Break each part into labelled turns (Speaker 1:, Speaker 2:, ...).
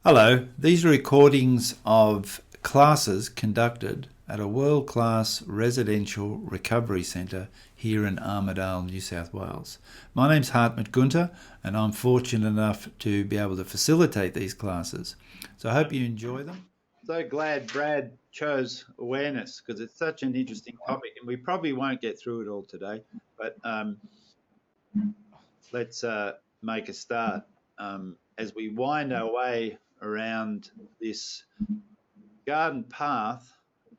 Speaker 1: Hello, these are recordings of classes conducted at a world-class residential recovery centre here in Armidale, New South Wales. My name's Hartmut Günther and I'm fortunate enough to be able to facilitate these classes. So I hope you enjoy them. So glad Brad chose awareness because it's such an interesting topic and we probably won't get through it all today, but let's make a start as we wind our way around this garden path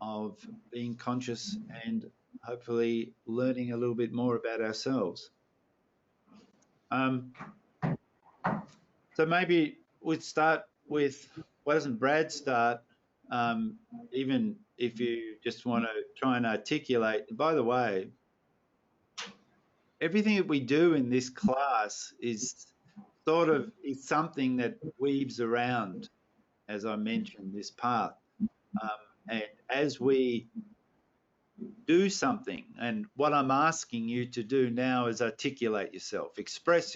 Speaker 1: of being conscious and hopefully learning a little bit more about ourselves. So maybe we'd start with, why doesn't Brad start, even if you just want to try and articulate. By the way, everything that we do in this class is something that weaves around, as I mentioned, this path. And as we do something, and what I'm asking you to do now is articulate yourself, express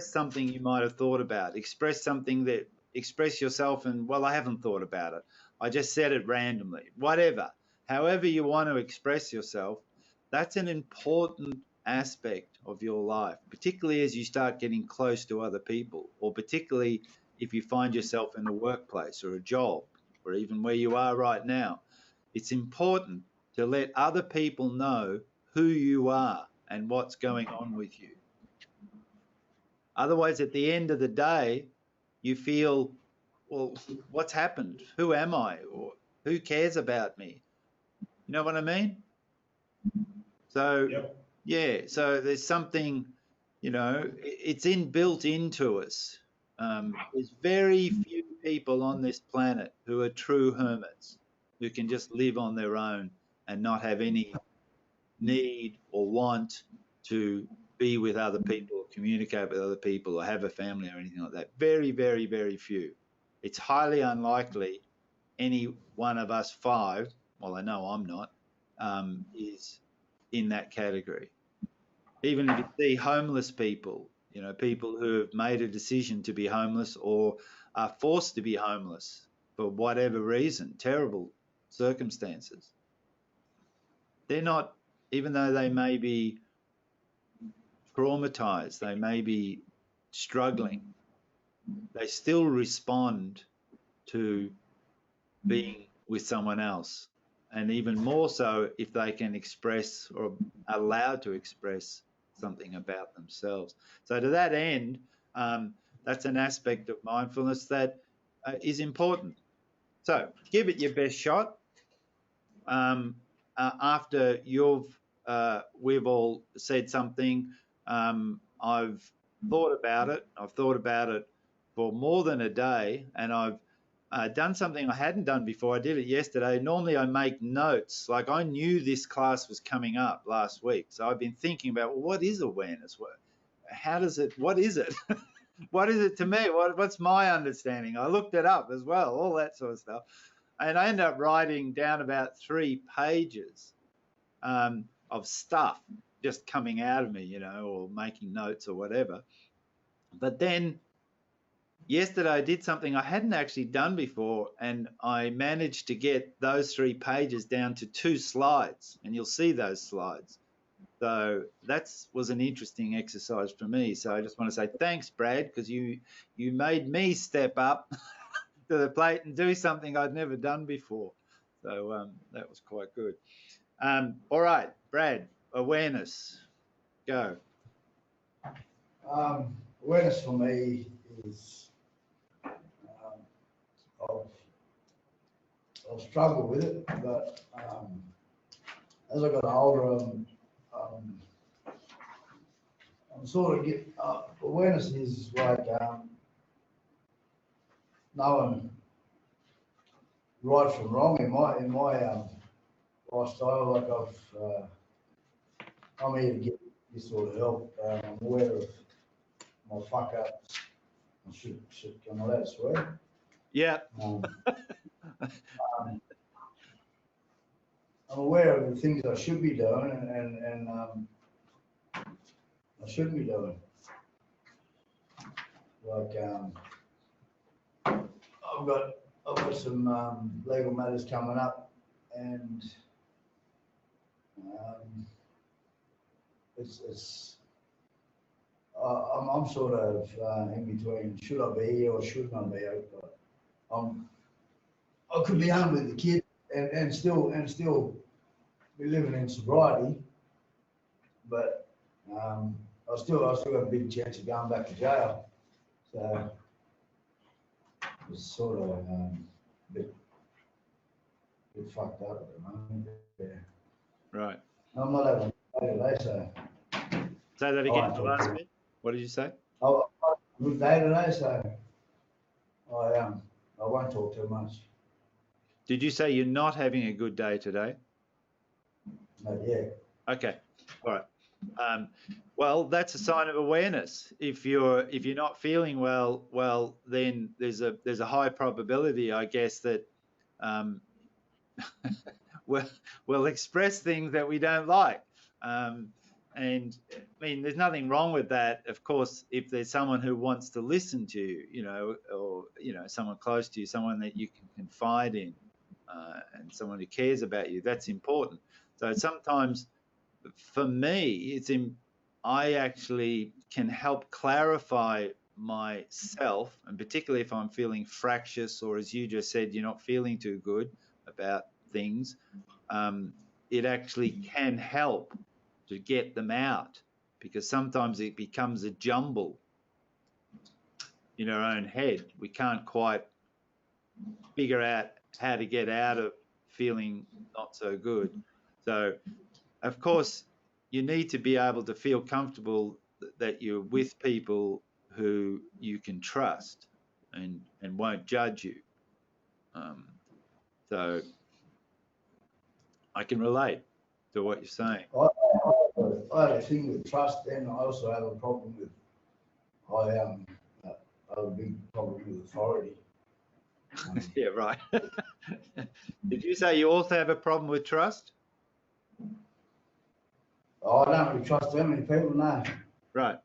Speaker 1: something you might have thought about, express yourself and, well, I haven't thought about it. I just said it randomly, whatever. However you want to express yourself, that's an important aspect of your life, particularly as you start getting close to other people, or particularly if you find yourself in a workplace or a job, or even where you are right now. It's important to let other people know who you are and what's going on with you. Otherwise, at the end of the day, you feel, well, what's happened? Who am I? Or who cares about me? You know what I mean? So, yep. Yeah, so there's something, it's built into us. There's very few people on this planet who are true hermits, who can just live on their own and not have any need or want to be with other people, or communicate with other people, or have a family or anything like that. Very, very, very few. It's highly unlikely any one of us five, well, I know I'm not, is in that category. Even if you see homeless people, people who have made a decision to be homeless or are forced to be homeless for whatever reason, terrible circumstances, they're not, even though they may be traumatized, they may be struggling, they still respond to being with someone else. And even more so if they can express or are allowed to express something about themselves. So to that end, that's an aspect of mindfulness that is important. So give it your best shot. After we've all said something, I've thought about it. I've thought about it for more than a day, and I've done something I hadn't done before. I did it yesterday. Normally I make notes. Like, I knew this class was coming up last week, so I've been thinking about, well, what is awareness? What is it? What is it to me? What's my understanding? I looked it up as well, all that sort of stuff. And I ended up writing down about 3 pages of stuff just coming out of me, or making notes or whatever. But then yesterday I did something I hadn't actually done before, and I managed to get those 3 pages down to 2 slides, and you'll see those slides. So that was an interesting exercise for me. So I just want to say thanks, Brad, because you made me step up to the plate and do something I'd never done before. So that was quite good. All right, Brad, awareness, go.
Speaker 2: Awareness for me is, I've struggled with it, but as I got older, I'm sort of awareness is like knowing right from wrong in my lifestyle. Like I'm here to get this sort of help. I'm aware of my fuck ups. Am I allowed to swear?
Speaker 1: Yeah.
Speaker 2: I'm aware of the things I should be doing and I shouldn't be doing. Like I've got some legal matters coming up, and I'm sort of in between. Should I be here or shouldn't I be? I could be home with the kid and still be living in sobriety, but I still have a big chance of going back to jail. So it's sort of a bit fucked up at the moment. Yeah.
Speaker 1: Right.
Speaker 2: I'm not having a day today, so.
Speaker 1: Say that again, the last bit. What did you say?
Speaker 2: I've got a good day today, so I won't talk too much.
Speaker 1: Did you say you're not having a good day today?
Speaker 2: Not yet.
Speaker 1: Okay. All right. Well, that's a sign of awareness. If you're not feeling well, then there's a high probability, I guess, that we'll express things that we don't like. And I mean, there's nothing wrong with that. Of course, if there's someone who wants to listen to you, or someone close to you, someone that you can confide in, and someone who cares about you, that's important. So sometimes, for me, I actually can help clarify myself, and particularly if I'm feeling fractious, or as you just said, you're not feeling too good about things, it actually can help to get them out, because sometimes it becomes a jumble in our own head. We can't quite figure out how to get out of feeling not so good. So, of course, you need to be able to feel comfortable that you're with people who you can trust and won't judge you. So I can relate to what you're saying.
Speaker 2: I have a thing with trust, and I also have a problem with, I have a big problem with authority.
Speaker 1: Yeah, right. Did you say you also have a problem with trust?
Speaker 2: I don't really trust that many people, no.
Speaker 1: Right.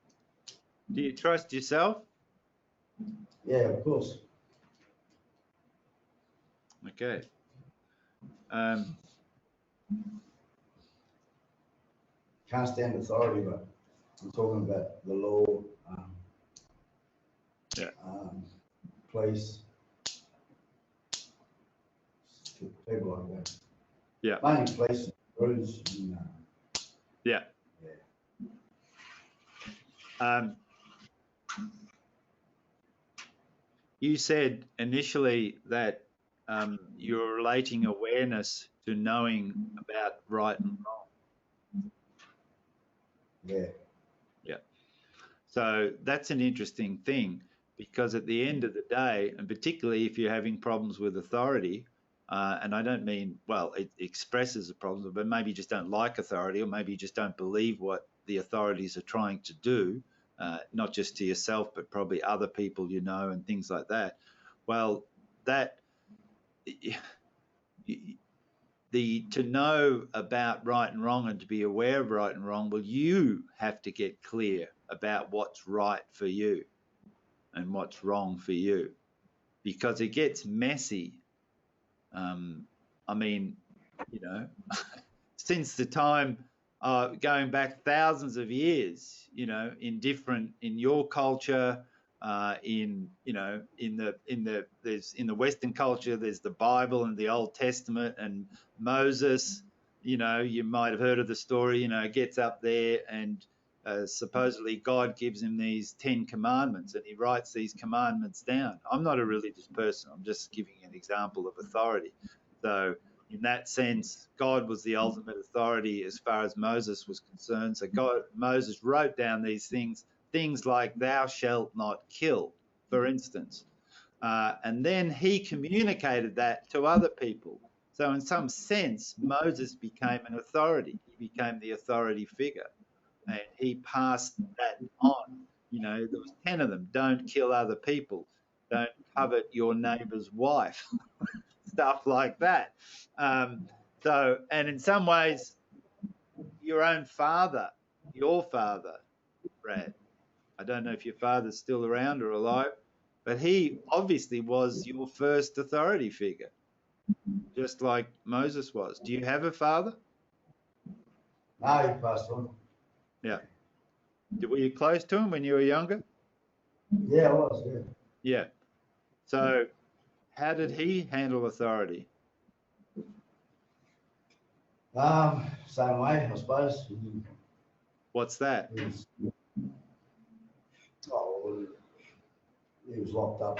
Speaker 1: Do you trust yourself?
Speaker 2: Yeah, of course.
Speaker 1: Okay.
Speaker 2: Can't stand authority, but I'm talking about the law, police, people like that.
Speaker 1: Yeah.
Speaker 2: Mainly police, crews,
Speaker 1: Yeah. You said initially that you're relating awareness to knowing about right and wrong.
Speaker 2: Yeah.
Speaker 1: Yeah. So that's an interesting thing, because at the end of the day, and particularly if you're having problems with authority, and I don't mean, well, it expresses a problem, but maybe you just don't like authority, or maybe you just don't believe what the authorities are trying to do, not just to yourself, but probably other people and things like that. Well, to know about right and wrong and to be aware of right and wrong, well, you have to get clear about what's right for you and what's wrong for you, because it gets messy. I mean, since the time going back thousands of years, in your culture, in the Western culture, there's the Bible and the Old Testament, and Moses, you might have heard of the story, gets up there and supposedly God gives him these 10 commandments, and he writes these commandments down. I'm not a religious person. I'm just giving an example of authority. So in that sense, God was the ultimate authority as far as Moses was concerned. So Moses wrote down these things like thou shalt not kill, for instance. And then he communicated that to other people. So in some sense, Moses became an authority. He became the authority figure, and he passed that on. There was 10 of them. Don't kill other people. Don't covet your neighbor's wife. Stuff like that. And in some ways, your father, Brad, I don't know if your father's still around or alive, But he obviously was your first authority figure, just like Moses was. Do you have a father?
Speaker 2: No, he passed on.
Speaker 1: Yeah. Were you close to him when you were younger?
Speaker 2: Yeah, I was, yeah.
Speaker 1: Yeah. So how did he handle authority?
Speaker 2: Same way, I suppose.
Speaker 1: What's that?
Speaker 2: He was, well, he was locked up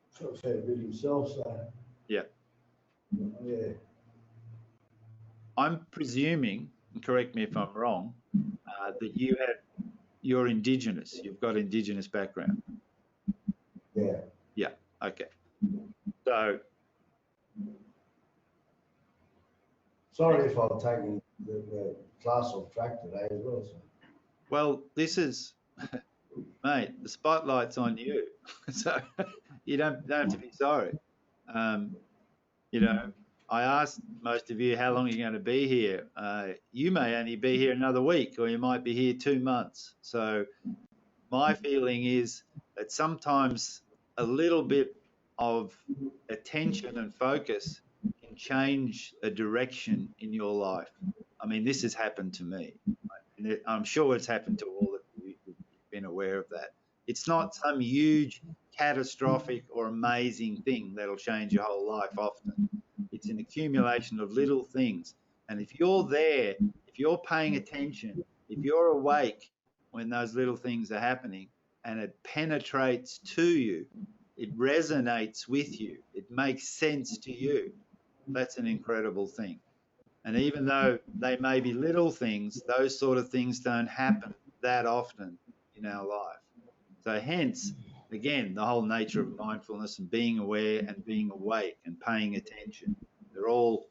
Speaker 2: for a fair bit himself, so.
Speaker 1: Yeah.
Speaker 2: Yeah.
Speaker 1: I'm presuming, and correct me if I'm wrong, that you're Indigenous. You've got Indigenous background.
Speaker 2: Yeah.
Speaker 1: Yeah. Okay. So.
Speaker 2: Sorry if I've taken the class off track today as well. So.
Speaker 1: Well, this is, mate, the spotlight's on you. So you don't have to be sorry. You know, I asked most of you how long you're going to be here. You may only be here another week, or you might be here 2 months. So my feeling is that sometimes a little bit of attention and focus can change a direction in your life. I mean, this has happened to me. And I'm sure it's happened to all of you who've been aware of that. It's not some huge, catastrophic or amazing thing that'll change your whole life often. It's an accumulation of little things. And if you're there, if you're paying attention, if you're awake when those little things are happening and it penetrates to you, it resonates with you, it makes sense to you, that's an incredible thing. And even though they may be little things, those sort of things don't happen that often in our life. So hence, again, the whole nature of mindfulness and being aware and being awake and paying attention. They're all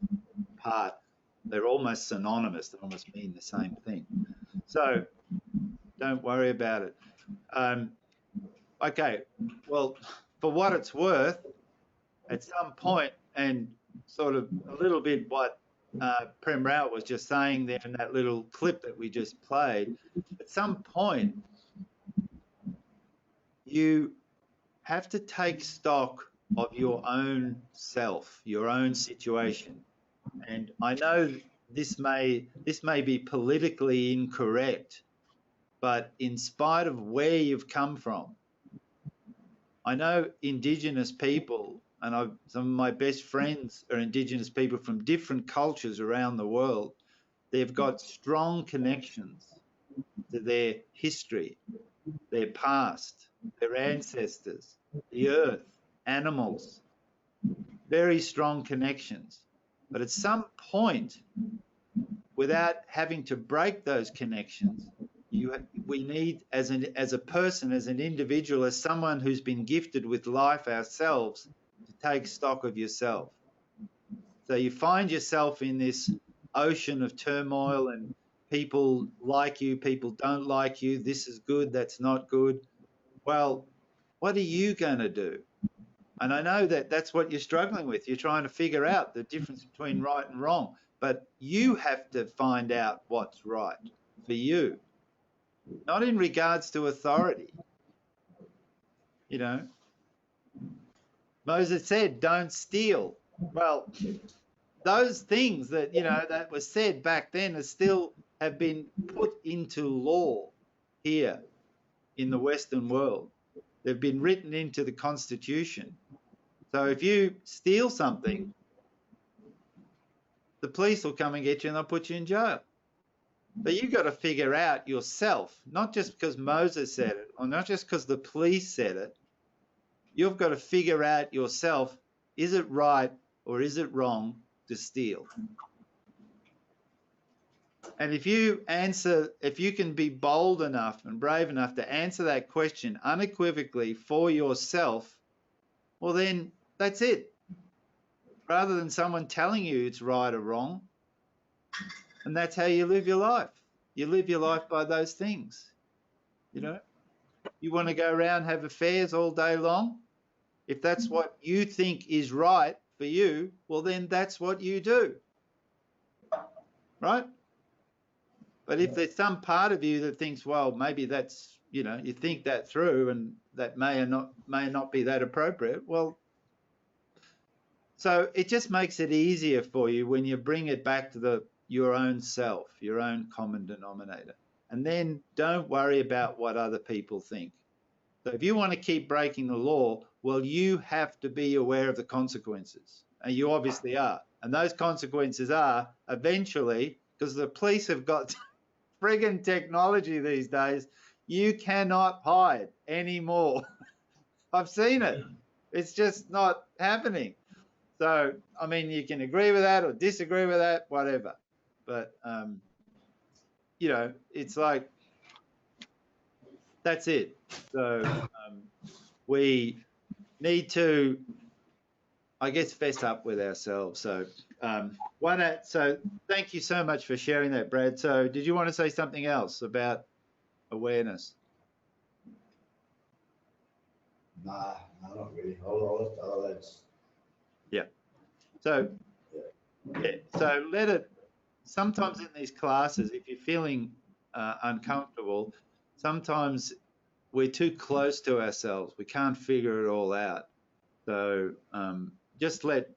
Speaker 1: part, they're almost synonymous. They almost mean the same thing. So don't worry about it. Okay, well, for what it's worth, at some point, and sort of a little bit what Prem Rao was just saying there in that little clip that we just played, at some point, you have to take stock of your own self, your own situation. And I know this may be politically incorrect, but in spite of where you've come from, I know Indigenous people, and some of my best friends are Indigenous people from different cultures around the world. They've got strong connections to their history, their past, their ancestors, the earth, animals, very strong connections. But at some point, without having to break those connections, we need, as a person, as an individual, as someone who's been gifted with life ourselves, to take stock of yourself. So you find yourself in this ocean of turmoil, and people like you, people don't like you, this is good, that's not good. Well, what are you going to do? And I know that that's what you're struggling with. You're trying to figure out the difference between right and wrong, but you have to find out what's right for you, not in regards to authority. You know, Moses said, don't steal. Well, those things that, that were said back then are still have been put into law here in the Western world. They've been written into the Constitution. So if you steal something, the police will come and get you and they'll put you in jail. But you've got to figure out yourself, not just because Moses said it, or not just because the police said it. You've got to figure out yourself, is it right or is it wrong to steal? And if you can be bold enough and brave enough to answer that question unequivocally for yourself, well then that's it. Rather than someone telling you it's right or wrong. And that's how you live your life. You live your life by those things. You want to go around, have affairs all day long? If that's what you think is right for you, well then that's what you do. Right? But if there's some part of you that thinks, well, maybe that's, you think that through and that may not be that appropriate. Well, so it just makes it easier for you when you bring it back to your own self, your own common denominator. And then don't worry about what other people think. So if you want to keep breaking the law, well, you have to be aware of the consequences. And you obviously are. And those consequences are eventually, because the police have got friggin' technology these days, you cannot hide anymore. I've seen it. It's just not happening. So, I mean, you can agree with that or disagree with that, whatever. But, you know, it's like, that's it. So we need to, I guess, fess up with ourselves. So, so thank you so much for sharing that, Brad. So did you want to say something else about awareness?
Speaker 2: Nah, not really.
Speaker 1: Yeah. So, yeah. So let it, sometimes in these classes, if you're feeling uncomfortable, sometimes we're too close to ourselves. We can't figure it all out. So just let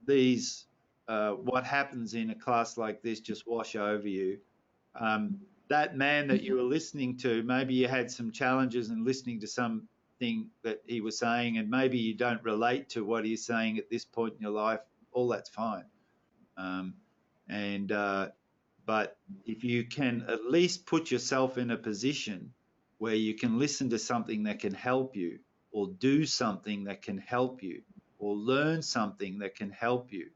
Speaker 1: these, what happens in a class like this just wash over you. That man that you were listening to, maybe you had some challenges in listening to something that he was saying, and maybe you don't relate to what he's saying at this point in your life. All that's fine. But if you can at least put yourself in a position where you can listen to something that can help you, or do something that can help you, or learn something that can help you,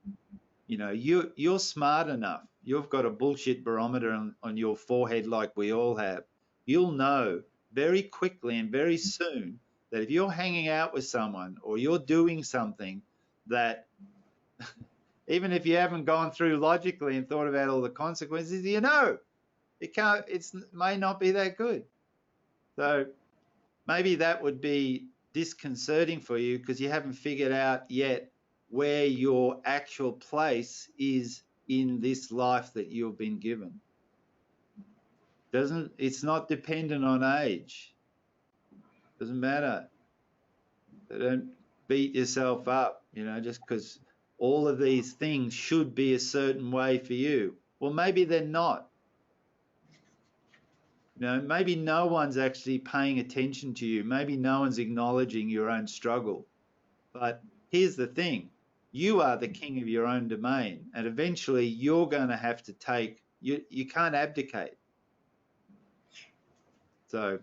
Speaker 1: you know, you're smart enough. You've got a bullshit barometer on your forehead like we all have. You'll know very quickly and very soon that if you're hanging out with someone or you're doing something that, even if you haven't gone through logically and thought about all the consequences, you know, it may not be that good. So maybe that would be disconcerting for you because you haven't figured out yet where your actual place is in this life that you've been given. It's not dependent on age. Doesn't matter. Don't beat yourself up, you know, just because all of these things should be a certain way for you. Well, maybe they're not. You know, maybe no one's actually paying attention to you. Maybe no one's acknowledging your own struggle. But here's the thing. You are the king of your own domain. And eventually you're going to have to take, you can't abdicate. So,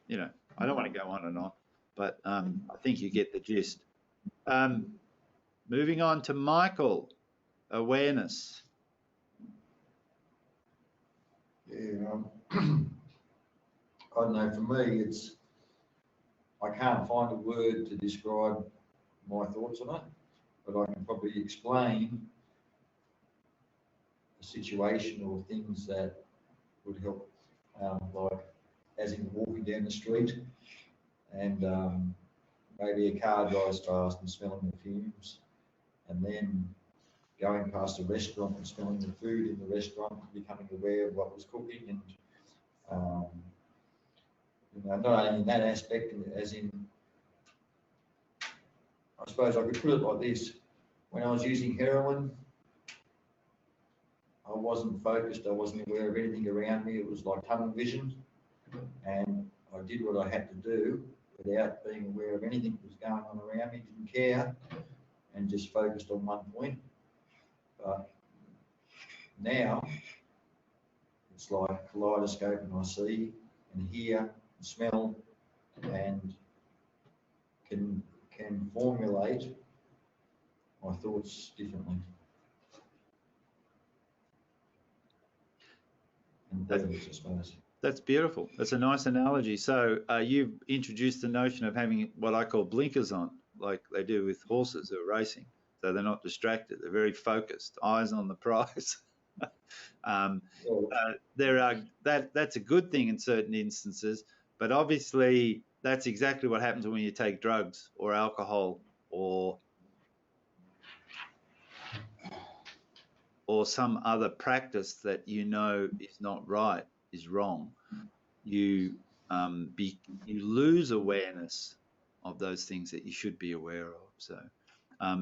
Speaker 1: you know, I don't want to go on and on, but I think you get the gist. Moving on to Michael, awareness.
Speaker 3: Yeah, I don't know, for me, I can't find a word to describe my thoughts on it, but I can probably explain a situation or things that would help, like as in walking down the street and maybe a car drives past and smelling the fumes, and then going past a restaurant and smelling the food in the restaurant, becoming aware of what was cooking, and you know, not only in that aspect, as in, I suppose I could put it like this: when I was using heroin, I wasn't focused, I wasn't aware of anything around me. It was like tunnel vision, and I did what I had to do without being aware of anything that was going on around me, didn't care, and just focused on one point. But now it's like a kaleidoscope, and I see and hear and smell and can formulate my thoughts differently. And better, I suppose.
Speaker 1: That's beautiful. That's a nice analogy. So you've introduced the notion of having what I call blinkers on, like they do with horses who are racing. So they're not distracted. They're very focused, eyes on the prize. That's a good thing in certain instances, but obviously that's exactly what happens when you take drugs or alcohol or some other practice that you know is not right, is wrong. You you lose awareness of those things that you should be aware of. So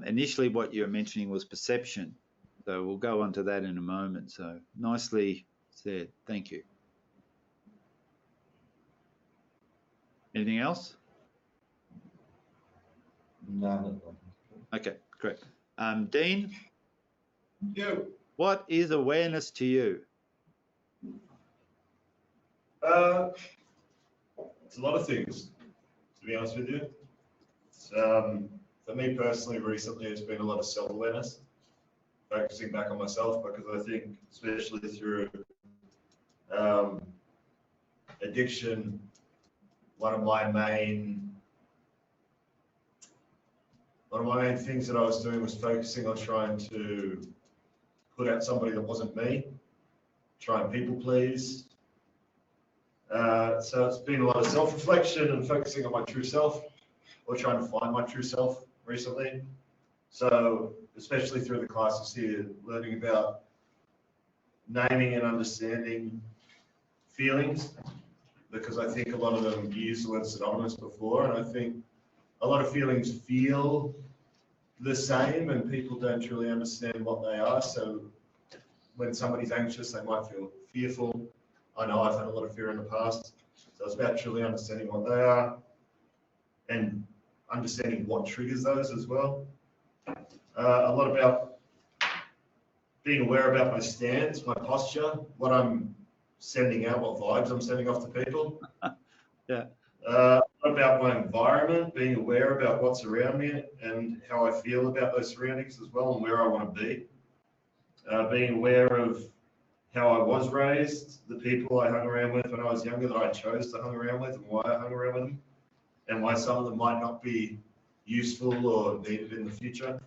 Speaker 1: initially what you're mentioning was perception. So we'll go on to that in a moment. So nicely said. Thank you. Anything else?
Speaker 3: No.
Speaker 1: Okay, great. Dean?
Speaker 4: Yeah.
Speaker 1: What is awareness to you?
Speaker 4: It's a lot of things, to be honest with you. For me personally, recently, it's been a lot of self-awareness, focusing back on myself, because I think, especially through addiction, one of my main things that I was doing was focusing on trying to put out somebody that wasn't me, try and people please. So it's been a lot of self-reflection and focusing on my true self, or trying to find my true self recently. So especially through the classes here, learning about naming and understanding feelings, because I think a lot of them use the word synonymous before, and I think a lot of feelings feel the same and people don't truly understand what they are. So when somebody's anxious, they might feel fearful. I know I've had a lot of fear in the past. So it's about truly understanding what they are and understanding what triggers those as well. A lot about being aware about my stance, my posture, what I'm sending out, what vibes I'm sending off to people.
Speaker 1: Yeah.
Speaker 4: About my environment, being aware about what's around me and how I feel about those surroundings as well and where I want to be. Being aware of how I was raised, the people I hung around with when I was younger that I chose to hang around with and why I hung around with them, and why some of them might not be useful or needed in the future.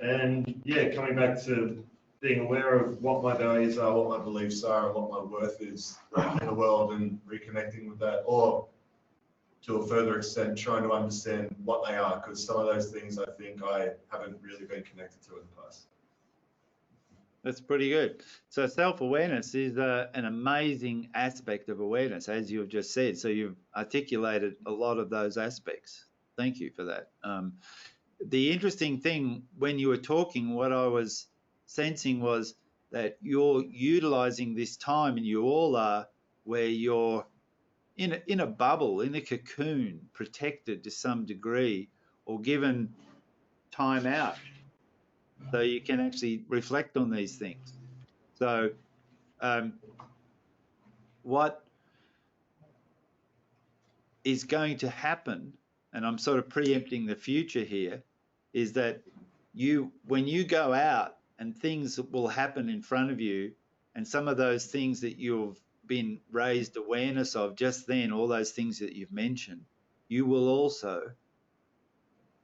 Speaker 4: And yeah, coming back to being aware of what my values are, what my beliefs are, and what my worth is in the world, and reconnecting with that, or to a further extent, trying to understand what they are, because some of those things I think I haven't really been connected to in the past.
Speaker 1: That's pretty good. So self-awareness is an amazing aspect of awareness, as you've just said. So you've articulated a lot of those aspects. Thank you for that. The interesting thing when you were talking, what I was sensing was that you're utilizing this time, and you all are, where you're in a bubble, in a cocoon, protected to some degree, or given time out, so you can actually reflect on these things. So what is going to happen, and I'm sort of preempting the future here, is that when you go out and things will happen in front of you, and some of those things that you've been raised awareness of just then, all those things that you've mentioned, you will also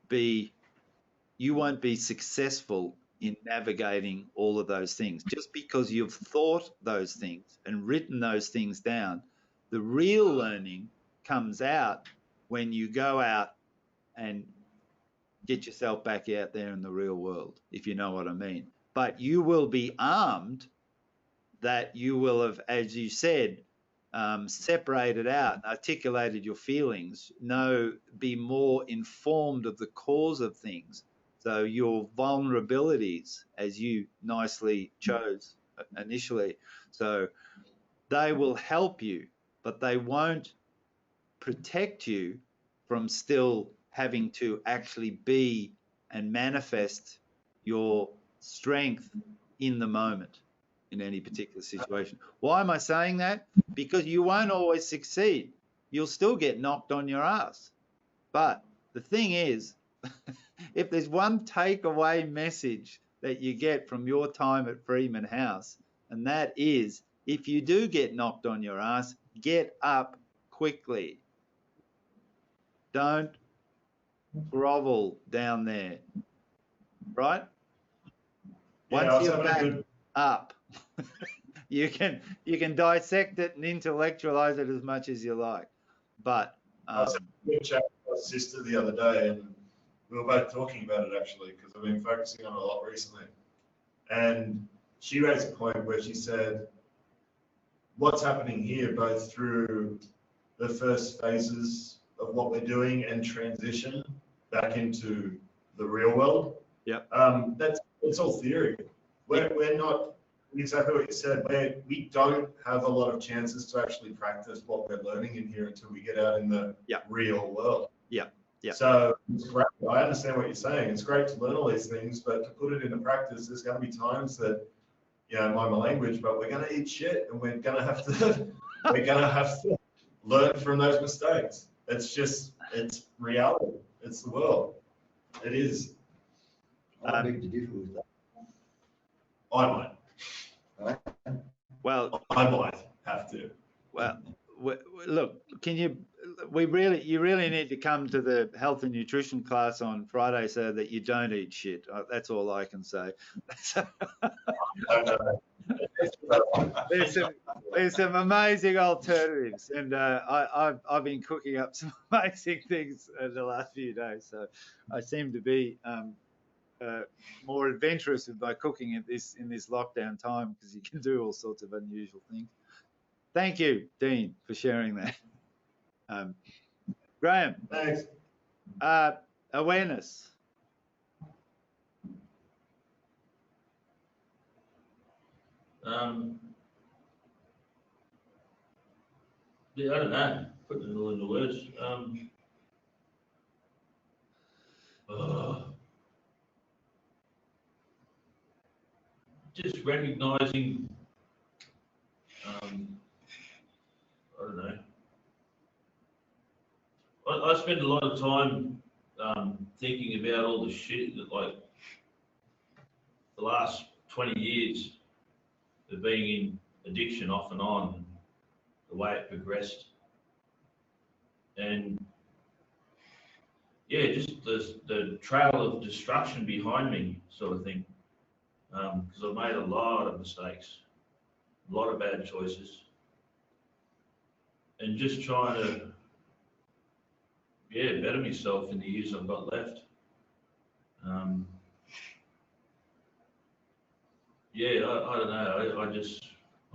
Speaker 1: you won't be successful in navigating all of those things. Just because you've thought those things and written those things down, the real learning comes out when you go out and get yourself back out there in the real world, if you know what I mean. But you will be armed, that you will have, as you said, separated out, articulated your feelings, be more informed of the cause of things. So your vulnerabilities, as you nicely chose initially, so they will help you, but they won't protect you from still having to actually be and manifest your strength in the moment in any particular situation. Why am I saying that? Because you won't always succeed. You'll still get knocked on your ass. But the thing is, if there's one takeaway message that you get from your time at Freeman House, and that is, if you do get knocked on your ass, get up quickly. Don't grovel down there, right?
Speaker 4: Yeah,
Speaker 1: Once you're back up, you can dissect it and intellectualize it as much as you like. But
Speaker 4: I was having a chat with my sister the other day, and we were both talking about it actually, because I've been focusing on it a lot recently. And she raised a point where she said, what's happening here, both through the first phases of what we're doing and transition back into the real world.
Speaker 1: Yep.
Speaker 4: It's all theory. We're not exactly what you said. We don't have a lot of chances to actually practice what we're learning in here until we get out in the real world.
Speaker 1: Yeah.
Speaker 4: So it's great. I understand what you're saying. It's great to learn all these things, but to put it into practice, there's going to be times that, mind my language, but we're going to eat shit, and we're going to have to learn from those mistakes. It's reality. It's the world. It is.
Speaker 3: I beg to differ with that.
Speaker 4: I might.
Speaker 3: Right?
Speaker 1: Well,
Speaker 4: I might have to.
Speaker 1: well, look, you really need to come to the health and nutrition class on Friday so that you don't eat shit. That's all I can say. There's some amazing alternatives, and I've been cooking up some amazing things in the last few days. So I seem to be more adventurous with my cooking in this lockdown time, because you can do all sorts of unusual things. Thank you, Dean, for sharing that. Graham.
Speaker 4: Thanks.
Speaker 1: Awareness.
Speaker 5: Yeah, I don't know. Putting it all into words. Just recognizing, I don't know. I spend a lot of time thinking about all the shit that, like, the last 20 years of being in addiction off and on, and the way it progressed. And yeah, just the trail of destruction behind me, sort of thing. Because I've made a lot of mistakes, a lot of bad choices, and just trying to, better myself in the years I've got left. I don't know.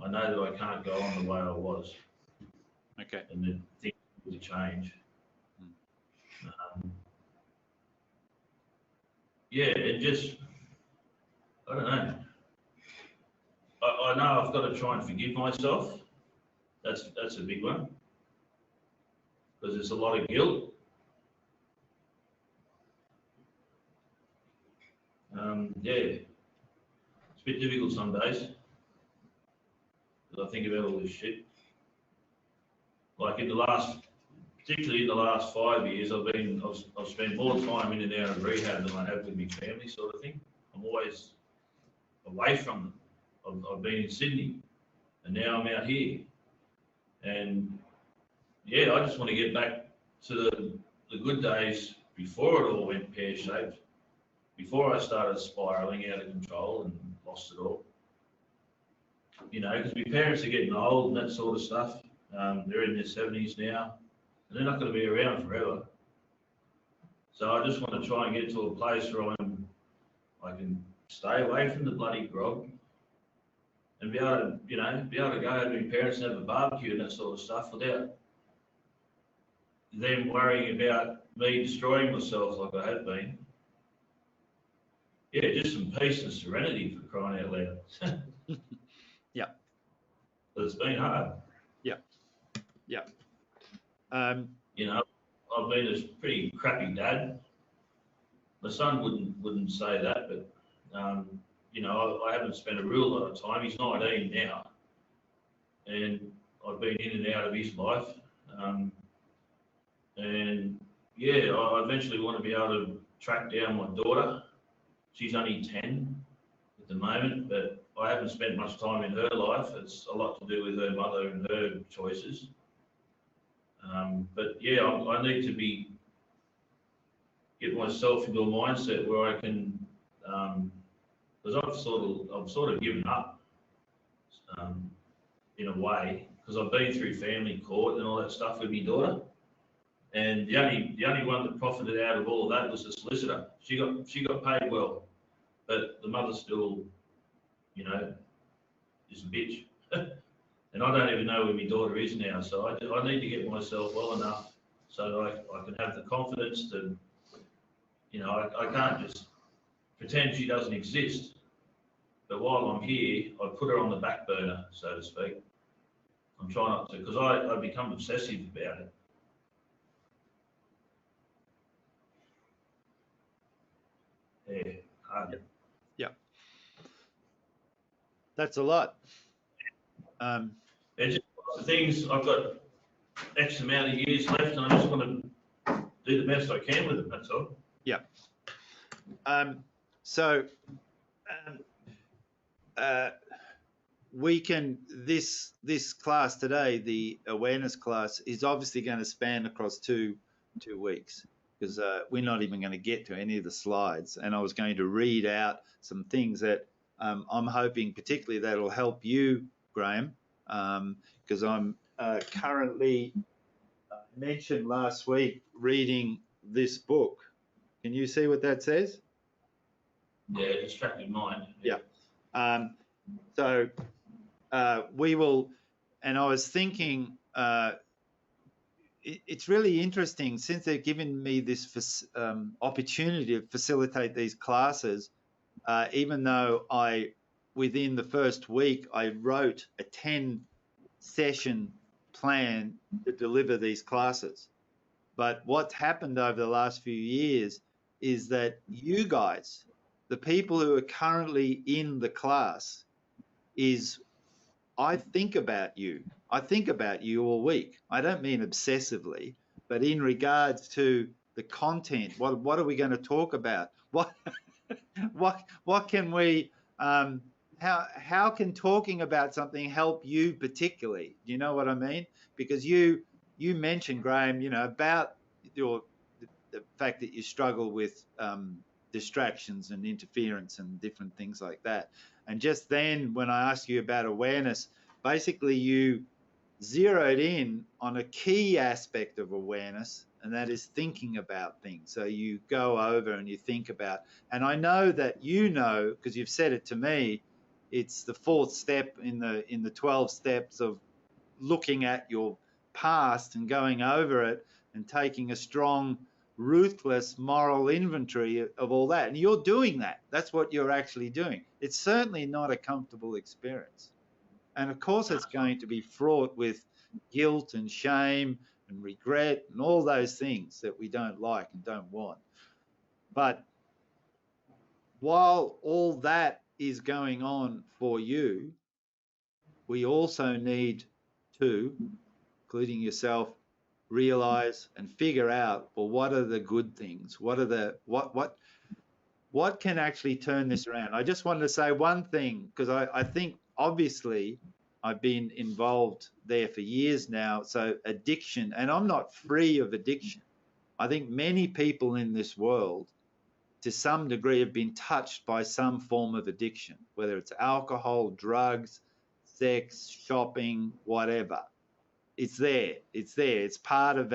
Speaker 5: I know that I can't go on the way I was.
Speaker 1: Okay.
Speaker 5: And that things will change. It just, I don't know. I know I've got to try and forgive myself. That's a big one, because there's a lot of guilt. It's a bit difficult some days, because I think about all this shit. Like particularly in the last 5 years, I've spent more time in and out of rehab than I have with my family, sort of thing. I'm always away from them. I've been in Sydney, and now I'm out here. And I just want to get back to the good days before it all went pear-shaped, before I started spiralling out of control and lost it all. Because my parents are getting old and that sort of stuff. They're in their 70s now, and they're not going to be around forever. So I just want to try and get to a place where I can stay away from the bloody grog, and be able to go over to my parents and have a barbecue and that sort of stuff without them worrying about me destroying myself like I have been. Just some peace and serenity, for crying out loud.
Speaker 1: Yeah.
Speaker 5: But it's been hard.
Speaker 1: Yeah.
Speaker 5: I've been a pretty crappy dad. My son wouldn't say that, but I haven't spent a real lot of time. He's 19 now, and I've been in and out of his life. I eventually want to be able to track down my daughter. She's only 10 at the moment, but I haven't spent much time in her life. It's a lot to do with her mother and her choices. I need to get myself into a mindset where I can, because I've sort of given up, in a way, because I've been through family court and all that stuff with my daughter, and the only one that profited out of all of that was the solicitor. She got paid well, but the mother still, is a bitch. And I don't even know where my daughter is now, so I need to get myself well enough so that I can have the confidence to, you know, I can't just pretend she doesn't exist. But while I'm here, I put her on the back burner, so to speak. I'm trying not to, because I become obsessive about it. Yeah.
Speaker 1: Yeah. That's a lot.
Speaker 5: It's just lots of things. I've got X amount of years left, and I just want to do the best I can with them. That's all.
Speaker 1: Yeah. So we can, this class today, the awareness class, is obviously going to span across two weeks, because we're not even going to get to any of the slides. And I was going to read out some things that I'm hoping particularly that'll help you, Graham, because I'm currently, mentioned last week, reading this book. Can you see what that says?
Speaker 5: Yeah, distracted mind.
Speaker 1: Yeah. So we will, and I was thinking, it's really interesting, since they've given me this opportunity to facilitate these classes, even though within the first week, I wrote a 10-session plan to deliver these classes. But what's happened over the last few years is that you guys, the people who are currently in the class, I think about you. I think about you all week. I don't mean obsessively, but in regards to the content. What are we going to talk about? What can we? How can talking about something help you particularly? Do you know what I mean? Because you mentioned, Graham, you know, about the fact that you struggle with distractions and interference and different things like that. And just then, when I asked you about awareness, basically you zeroed in on a key aspect of awareness, and that is thinking about things. So you go over and you think about, and I know that you know, because you've said it to me, it's the 4th step in the 12 steps of looking at your past and going over it and taking a strong, ruthless moral inventory of all that. And you're doing that. That's what you're actually doing. It's certainly not a comfortable experience. And of course, it's going to be fraught with guilt and shame and regret and all those things that we don't like and don't want. But while all that is going on for you, we also need to, including yourself, realize and figure out, well, what are the good things? What are the what can actually turn this around? I just wanted to say one thing, because I think obviously I've been involved there for years now. So addiction, and I'm not free of addiction. I think many people in this world, to some degree, have been touched by some form of addiction, whether it's alcohol, drugs, sex, shopping, whatever. It's there. It's there. It's part of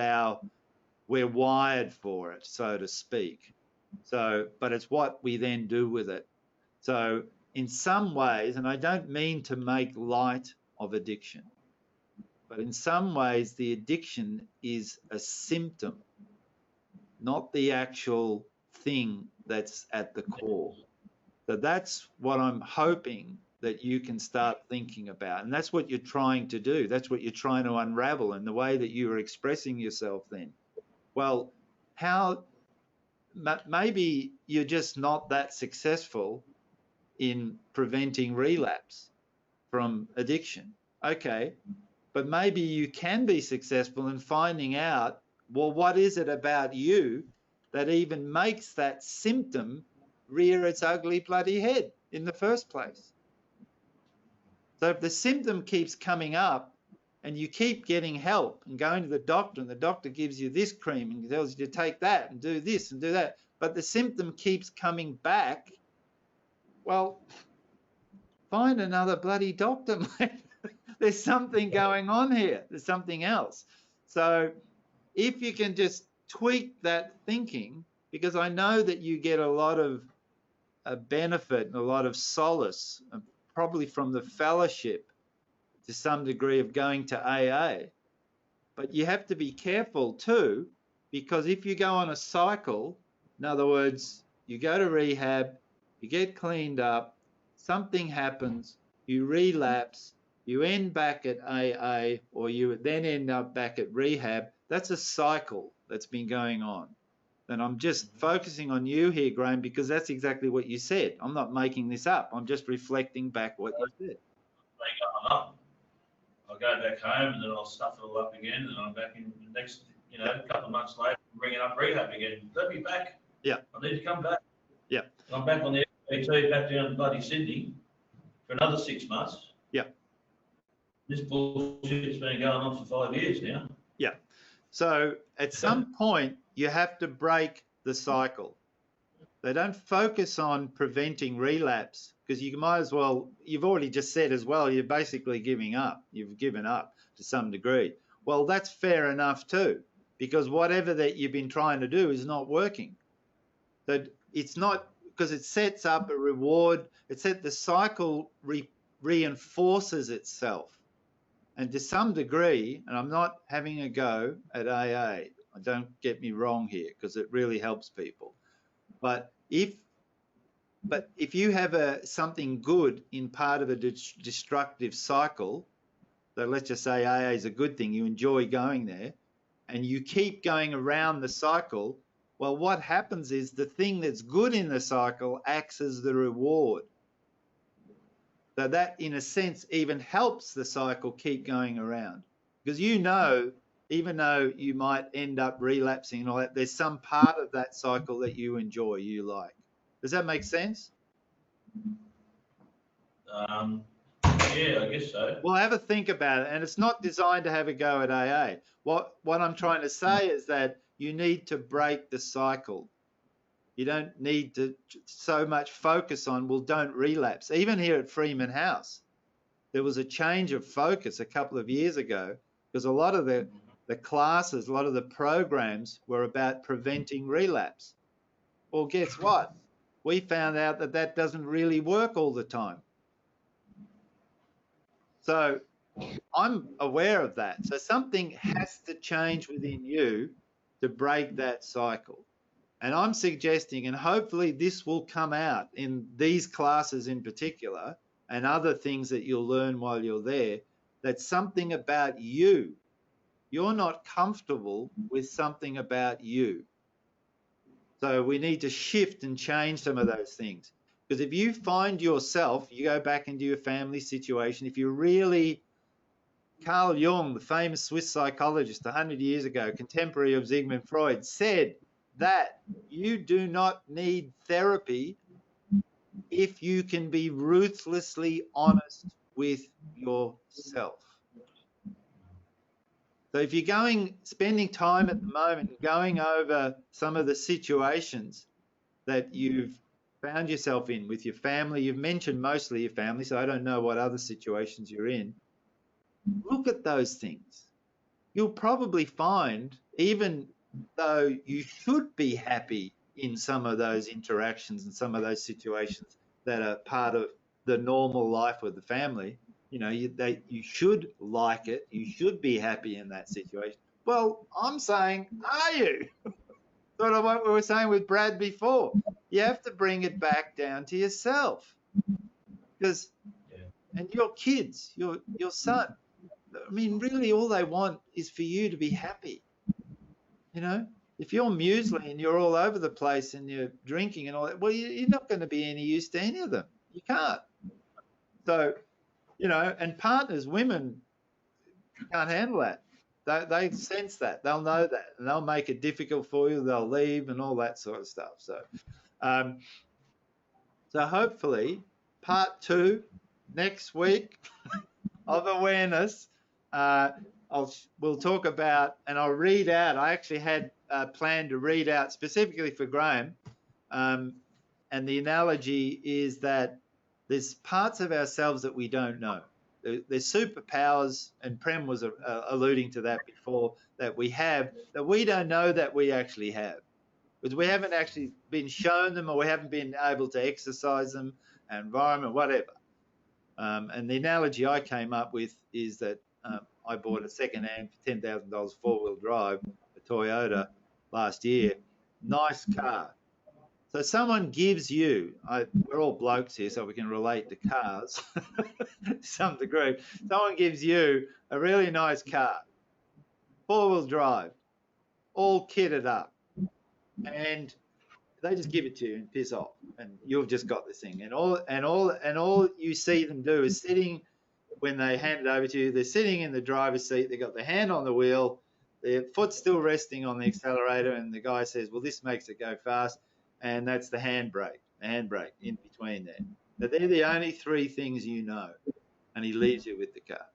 Speaker 1: we're wired for it, so to speak. So, but it's what we then do with it. So in some ways, and I don't mean to make light of addiction, but in some ways the addiction is a symptom, not the actual thing that's at the core. So that's what I'm hoping that you can start thinking about. And that's what you're trying to do. That's what you're trying to unravel in the way that you are expressing yourself then. Well, maybe you're just not that successful in preventing relapse from addiction. Okay, but maybe you can be successful in finding out, well, what is it about you that even makes that symptom rear its ugly bloody head in the first place? So if the symptom keeps coming up and you keep getting help and going to the doctor, and the doctor gives you this cream and tells you to take that and do this and do that, but the symptom keeps coming back, well, find another bloody doctor, mate. There's something going on here. There's something else. So if you can just tweak that thinking, because I know that you get a lot of benefit and a lot of solace, probably from the fellowship to some degree of going to AA. But you have to be careful too, because if you go on a cycle, in other words, you go to rehab, you get cleaned up, something happens, you relapse, you end back at AA, or you then end up back at rehab, that's a cycle that's been going on. And I'm just focusing on you here, Graham, because that's exactly what you said. I'm not making this up. I'm just reflecting back what you said.
Speaker 5: They go up. I'll go back home and then I'll stuff it all up again, and I'm back in the next, a couple of months later, bringing up rehab again. Let me back.
Speaker 1: Yeah.
Speaker 5: I need to come back.
Speaker 1: Yeah.
Speaker 5: And I'm back on the FBT, back down in bloody Sydney for another 6 months.
Speaker 1: Yeah.
Speaker 5: This bullshit's been going on for 5 years now.
Speaker 1: Yeah. So at some point, you have to break the cycle. They don't focus on preventing relapse, because you might as well, you've already just said as well, you're basically giving up. You've given up to some degree. Well, that's fair enough too, because whatever that you've been trying to do is not working. That it's not, because it sets up a reward, the cycle reinforces itself. And to some degree, and I'm not having a go at AA, don't get me wrong here, because it really helps people. But if you have something good in part of a destructive cycle, so let's just say AA is a good thing, you enjoy going there, and you keep going around the cycle, well, what happens is the thing that's good in the cycle acts as the reward. So that, in a sense, even helps the cycle keep going around. Because even though you might end up relapsing and all that, there's some part of that cycle that you enjoy, you like. Does that make sense?
Speaker 5: Yeah, I guess so.
Speaker 1: Well, have a think about it. And it's not designed to have a go at AA. What I'm trying to say is that you need to break the cycle. You don't need to so much focus on, well, don't relapse. Even here at Freeman House, there was a change of focus a couple of years ago, because a lot of the classes, a lot of the programs were about preventing relapse. Well, guess what? We found out that that doesn't really work all the time. So I'm aware of that. So something has to change within you to break that cycle. And I'm suggesting, and hopefully this will come out in these classes in particular, and other things that you'll learn while you're there, that something about you're not comfortable with something about you. So we need to shift and change some of those things. Because if you find yourself, you go back into your family situation, if you really, Carl Jung, the famous Swiss psychologist 100 years ago, contemporary of Sigmund Freud, said that you do not need therapy if you can be ruthlessly honest with yourself. So if you're spending time at the moment going over some of the situations that you've found yourself in with your family, you've mentioned mostly your family, so I don't know what other situations you're in, look at those things. You'll probably find, even though you should be happy in some of those interactions and some of those situations that are part of the normal life with the family, you should like it, you should be happy in that situation. Well, I'm saying, are you? Sort of what we were saying with Brad before. You have to bring it back down to yourself. Because, and your kids, your son, I mean, really all they want is for you to be happy. If you're muesli and you're all over the place and you're drinking and all that, well, you're not going to be any use to any of them. You can't. So, and partners, women can't handle that. They sense that. They'll know that. And they'll make it difficult for you. They'll leave and all that sort of stuff. So, so hopefully, part 2 next week of awareness, we'll talk about, and I'll read out, I actually had planned to read out specifically for Graham, and the analogy is that there's parts of ourselves that we don't know. There's superpowers, and Prem was alluding to that before, that we have, that we don't know that we actually have. Because we haven't actually been shown them, or we haven't been able to exercise them, environment, whatever. And the analogy I came up with is that I bought a second-hand for $10,000 four-wheel drive, a Toyota, last year. Nice car. So someone gives you, we're all blokes here, so we can relate to cars to some degree. Someone gives you a really nice car, four-wheel drive, all kitted up, and they just give it to you and piss off, and you've just got this thing, and all you see them do is sitting, when they hand it over to you, they're sitting in the driver's seat, they've got their hand on the wheel, their foot's still resting on the accelerator, and the guy says, well, this makes it go fast, and that's the handbrake in between there. But they're the only three things you know, and he leaves you with the car.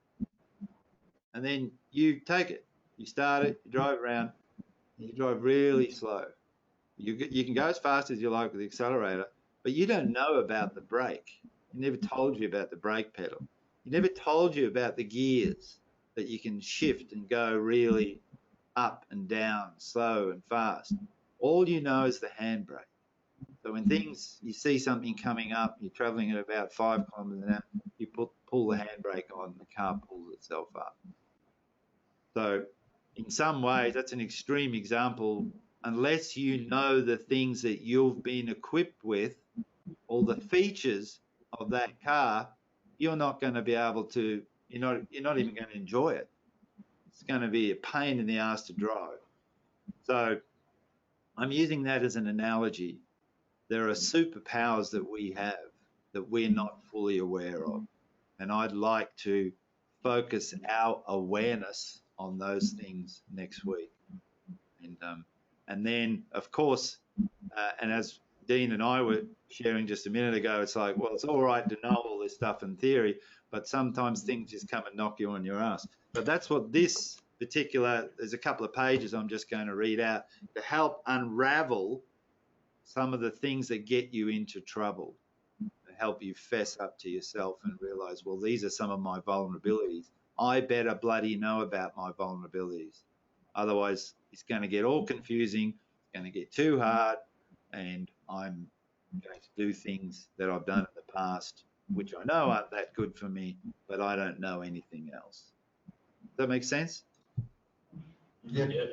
Speaker 1: And then you take it, you start it, you drive around, and you drive really slow. You can go as fast as you like with the accelerator, but you don't know about the brake. He never told you about the brake pedal. He never told you about the gears that you can shift and go really up and down, slow and fast. All you know is the handbrake. So when you see something coming up, you're traveling at about 5 kilometers an hour, you pull the handbrake on, the car pulls itself up. So in some ways, that's an extreme example. Unless you know the things that you've been equipped with, all the features of that car, you're not going to be able to, you're not even going to enjoy it. It's going to be a pain in the ass to drive. So I'm using that as an analogy. There are superpowers that we have that we're not fully aware of. And I'd like to focus our awareness on those things next week. And then, of course, and as Dean and I were sharing just a minute ago, it's like, well, it's all right to know all this stuff in theory, but sometimes things just come and knock you on your ass. But that's what this particular, there's a couple of pages I'm just going to read out to help unravel some of the things that get you into trouble, to help you fess up to yourself and realize, well, these are some of my vulnerabilities. I better bloody know about my vulnerabilities. Otherwise, it's going to get all confusing, it's going to get too hard, and I'm going to do things that I've done in the past, which I know aren't that good for me, but I don't know anything else. Does that make sense?
Speaker 3: Yeah.
Speaker 5: Yeah.